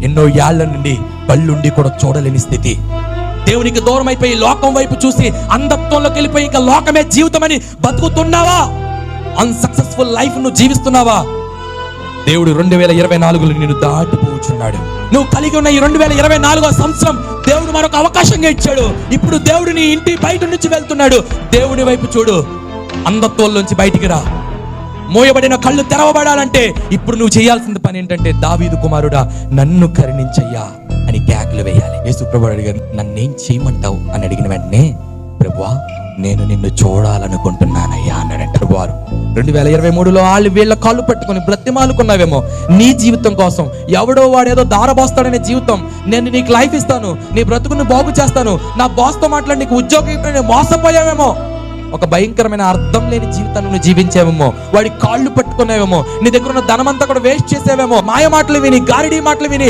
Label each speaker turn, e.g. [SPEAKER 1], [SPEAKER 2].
[SPEAKER 1] ఎన్నో ఏళ్ల నుండి కళ్ళుండి కూడా చూడలేని స్థితి. దేవునికి దూరం అయిపోయి లోకం వైపు చూసి అంధత్వంలోకి వెళ్ళిపోయి ఇంకా లోకమే జీవితం అని బతుకుతున్నావా? అన్సక్సెస్ఫుల్ లైఫ్ నువ్వు జీవిస్తున్నావా? దేవుడు 2024లో నిన్ను దాటిపోచున్నాడు. నువ్వు కలిగి ఉన్న ఈ 2024వ సంవత్సరం దేవుడు మరొక అవకాశంగా ఇచ్చాడు. ఇప్పుడు దేవుడు నీ ఇంటి బయట నుంచి వెళ్తున్నాడు. దేవుడి వైపు చూడు. అంధత్వంలోంచి బయటికి రా. మోయబడిన కళ్ళు తెరవబడాలంటే ఇప్పుడు నువ్వు చేయాల్సిన పని ఏంటంటే, దావీదు కుమారుడా నన్ను కరుణించయ్యా అని కేకలు వేయాలి. యేసు ప్రభువు అడిగారు, నన్నేం చేయమంటావు అని అడిగిన వెంటనే, ప్రభువా నేను నిన్ను చూడాలనుకుంటున్నానయ్యా అన్నాడంట. వారు 2023లో వాళ్ళు వీళ్ళ కాళ్ళు పట్టుకొని బ్రతిమాలుకున్నావేమో నీ జీవితం కోసం. ఎవడో వాడేదో దారబోస్తాడనే జీవితం. నేను నీకు లైఫ్ ఇస్తాను, నీ బ్రతుకును బాగు చేస్తాను, నా బాస్తో మాట్లాడి నీకు ఉద్యోగం మోసపోయావేమో. ఒక భయంకరమైన అర్థం లేని జీవితాన్ని నువ్వు జీవించావేమో. వాడి కాళ్ళు పట్టుకున్నావేమో. నీ దగ్గర ఉన్న ధనమంతా కూడా వేస్ట్ చేసావేమో. మాయ మాటలు విని, గారిడీ మాటలు విని